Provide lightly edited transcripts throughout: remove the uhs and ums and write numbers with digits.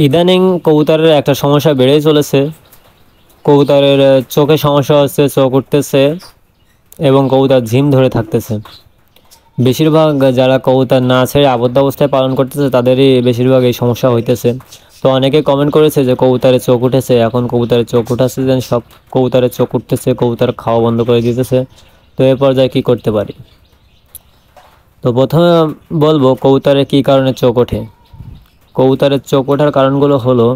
ইদানিং কবুতরের একটা সমস্যা বেড়েই চলেছে। কবুতরের চোখে সমস্যা হচ্ছে, চোখ উঠতেছে এবং কবুতর ঝিম ধরে থাকতেছে। বেশিরভাগ যারা কবুতর না ছেড়ে আবদ্ধ অবস্থায় পালন করতেছে তাদেরই বেশিরভাগ এই সমস্যা হইতেছে। তো অনেকে কমেন্ট করেছে যে কবুতরের চোখ উঠেছে, এখন কবুতরের চোখ উঠাচ্ছে, যেন সব কবুতরের চোখ উঠতেছে, কবুতর খাওয়া বন্ধ করে দিতেছে। তো এ পর্যায়ে কী করতে পারি? তো প্রথমে বলবো কবুতরের কী কারণে চোখ ওঠে। কবুতরের চোখ ওঠার কারণগুলো হলো,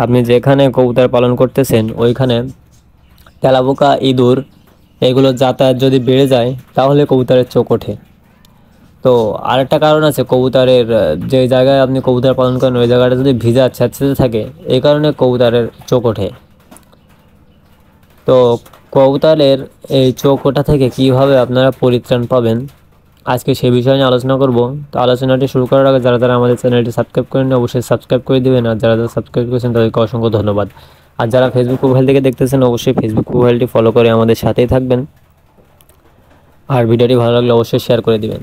আপনি যেখানে কবুতর পালন করতেছেন ওইখানে তেলাপোকা, ইঁদুর এগুলো যাতায়াত যদি বেড়ে যায় তাহলে কবুতরের চোখ ওঠে। তো আরেকটা কারণ আছে, কবুতরের যে জায়গায় আপনি কবুতর পালন করেন ওই জায়গাটা যদি ভিজা স্যাঁতসেঁতে থাকে, এই কারণে কবুতরের চোখ ওঠে। তো কবুতরের এই চোখ ওঠা থেকে কীভাবে আপনারা পরিত্রাণ পাবেন, আজকে সে বিষয় নিয়ে আলোচনা করব। তো আলোচনাটি শুরু করার আগে যারা যারা আমাদের চ্যানেলটি সাবস্ক্রাইব করেন অবশ্যই সাবস্ক্রাইব করে দেবেন, আর যারা যারা সাবস্ক্রাইব করেছেন তাদেরকে অসংখ্য ধন্যবাদ। আর যারা ফেসবুক প্রোফাইল থেকে দেখতেছেন অবশ্যই ফেসবুক প্রোফাইলটি ফলো করে আমাদের সাথেই থাকবেন, আর ভিডিওটি ভালো লাগলে অবশ্যই শেয়ার করে দিবেন।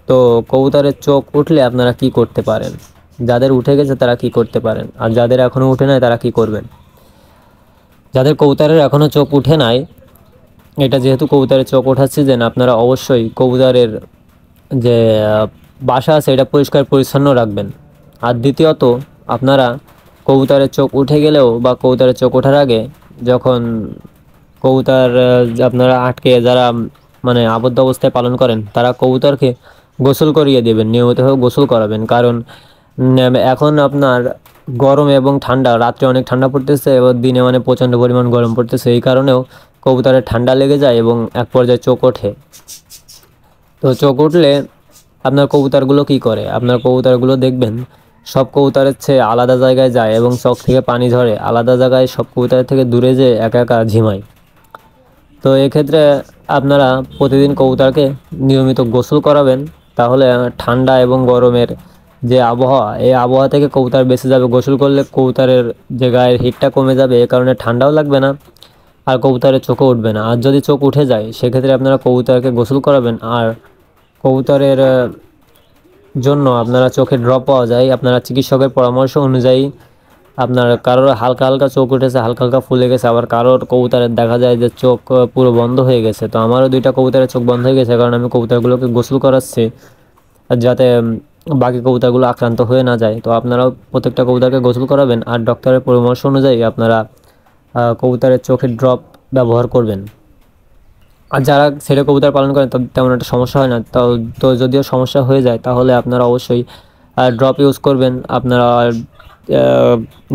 তো কবুতরের চোখ উঠলে আপনারা কি করতে পারেন, যাদের উঠে গেছে তারা কি করতে পারেন, আর যাদের এখনও উঠে নাই তারা কি করবেন। যাদের কবুতরের এখনও চোখ উঠে নাই, এটা যেহেতু কবুতরের চোখ ওঠার সিজন, আপনারা অবশ্যই কবুতরের যে বাসা আছে এটা পরিষ্কার পরিচ্ছন্ন রাখবেন। আর দ্বিতীয়ত, আপনারা কবুতরের চোখ উঠে গেলেও বা কবুতরের চোখ ওঠার আগে যখন কবুতর আপনারা আটকে যারা মানে আবদ্ধ অবস্থায় পালন করেন তারা কবুতরকে গোসল করিয়ে দেবেন, নিয়মিতভাবে গোসল করাবেন। কারণ এখন আপনার গরম এবং ঠান্ডা, রাত্রে অনেক ঠান্ডা পড়তেছে এবং দিনে মানে প্রচণ্ড পরিমাণ গরম পড়তেছে, এই কারণেও কবুতরের ঠান্ডা লেগে যায় এবং এক পর্যায়ে চোখ ওঠে। তো চোখ উঠলে আপনার কবুতরগুলো কি করে, আপনার কবুতরগুলো দেখবেন সব কবুতরের চেয়ে আলাদা জায়গায় যায় এবং চোখ থেকে পানি ঝরে, আলাদা জায়গায় সব কবুতরের থেকে দূরে যেয়ে একা একা ঝিমায়। তো এক্ষেত্রে আপনারা প্রতিদিন কবুতরকে নিয়মিত গোসল করাবেন, তাহলে ঠান্ডা এবং গরমের যে আবহাওয়া, এই আবহাওয়া থেকে কবুতর বেঁচে যাবে। গোসল করলে কবুতরের যে গায়ের হিটটা কমে যাবে, এ কারণে ঠান্ডাও লাগবে না আর কবুতরের চোখও উঠবে না। আর যদি চোখ উঠে যায় সেক্ষেত্রে আপনারা কবুতরকে গোসল করাবেন। আর কবুতরের জন্য আপনারা চোখে ড্রপ পাওয়া যায়, আপনারা চিকিৎসকের পরামর্শ অনুযায়ী, আপনার কারোর হালকা হালকা চোখ উঠেছে, হালকা হালকা ফুলে গেছে, আবার কারোর কবুতরের দেখা যায় যে চোখ পুরো বন্ধ হয়ে গেছে। তো আমারও দুইটা কবুতরের চোখ বন্ধ হয়ে গেছে, কারণ আমি কবুতরগুলোকে গোসল করাচ্ছি যাতে বাকি কবুতরগুলো আক্রান্ত হয়ে না যায়। তো আপনারাও প্রত্যেকটা কবুতরকে গোসল করাবেন আর ডক্টরের পরামর্শ অনুযায়ী আপনারা কবুতরের চোখের ড্রপ ব্যবহার করবেন। আর যারা ছেড়ে কবুতর পালন করেন তাদের তেমন একটা সমস্যা হয় না। তো যদিও সমস্যা হয়ে যায় তাহলে আপনারা অবশ্যই ড্রপ ইউজ করবেন। আপনারা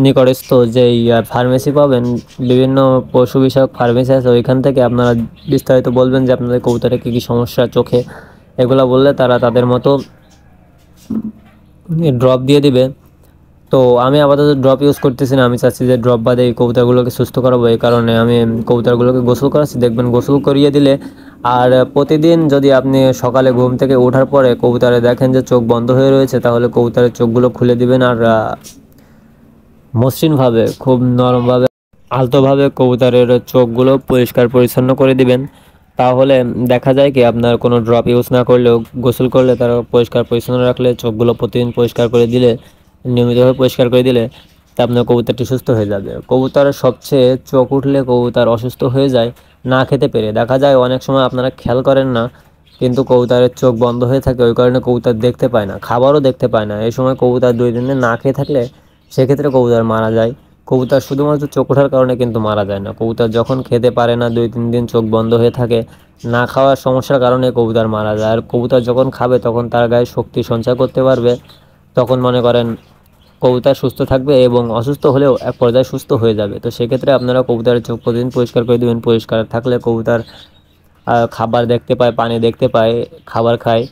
নিকটস্থ যেই ফার্মেসি পাবেন, বিভিন্ন পশু বিষয়ক ফার্মেসি আছে, ওইখান থেকে আপনারা বিস্তারিত বলবেন যে আপনাদের কবুতরের কী কী সমস্যা চোখে, এগুলো বললে তারা তাদের মতো ড্রপ দিয়ে দিবে। তো আমি আপাতত ড্রপ ইউজ করতেছি না, আমি চাচ্ছি যে ড্রপ বাদে এই কবুতরগুলোকে সুস্থ করাবো, এই কারণে আমি কবুতরগুলোকে গোসল করাচ্ছি। দেখবেন গোসল করিয়ে দিলে, আর প্রতিদিন যদি আপনি সকালে ঘুম থেকে ওঠার পরে কবুতরে দেখেন যে চোখ বন্ধ হয়ে রয়েছে, তাহলে কবুতরের চোখগুলো খুলে দিবেন আর মসৃণভাবে, খুব নরমভাবে, আলতোভাবে কবুতরের চোখগুলো পরিষ্কার পরিচ্ছন্ন করে দিবেন। তাহলে দেখা যায় কি, আপনার কোনো ড্রপ ইউজ না করলেও গোসল করলে, তারা পরিষ্কার পরিচ্ছন্ন রাখলে, চোখগুলো প্রতিদিন পরিষ্কার করে দিলে, নিয়মিতভাবে পরিষ্কার করে দিলে, তা আপনার কবুতরটি সুস্থ হয়ে যাবে। কবুতরের সবচেয়ে চোখ উঠলে কবুতর অসুস্থ হয়ে যায় না খেতে পেরে। দেখা যায় অনেক সময় আপনারা খেয়াল করেন না, কিন্তু কবুতরের চোখ বন্ধ হয়ে থাকে, ওই কারণে কবুতর দেখতে পায় না, খাবারও দেখতে পায় না। এই সময় কবুতর 2 দিনে না খেয়ে থাকলে সেক্ষেত্রে কবুতর মারা যায়। কবুতর শুধুমাত্র চোখ ওঠার কারণে কিন্তু মারা যায় না। কবুতর যখন খেতে পারে না, 2-3 দিন চোখ বন্ধ হয়ে থাকে, না খাওয়ার সমস্যার কারণে কবুতর মারা যায়। আর কবুতর যখন খাবে তখন তার গায়ে শক্তি সঞ্চয় করতে পারবে, তখন মনে করেন কবুতর সুস্থ থাকবে এবং অসুস্থ হলেও এক পর্যায়ে সুস্থ হয়ে যাবে। তো সেক্ষেত্রে আপনারা কবুতরের চোখ প্রতিদিন পরিষ্কার করে দেবেন। পরিষ্কার থাকলে কবুতর খাবার দেখতে পায়, পানি দেখতে পায়, খাবার খায়।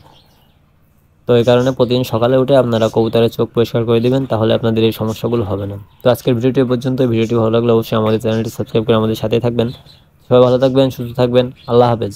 তো এই কারণে প্রতিদিন সকালে উঠে আপনারা কবুতরের চোখ পরিষ্কার করে দেবেন, তাহলে আপনাদের এই সমস্যাগুলো হবে না। তো আজকের ভিডিওটি পর্যন্ত। ভিডিওটি ভালো লাগলে অবশ্যই আমাদের চ্যানেলটি সাবস্ক্রাইব করে আমাদের সাথেই থাকবেন। সবাই ভালো থাকবেন, সুস্থ থাকবেন। আল্লাহ হাফেজ।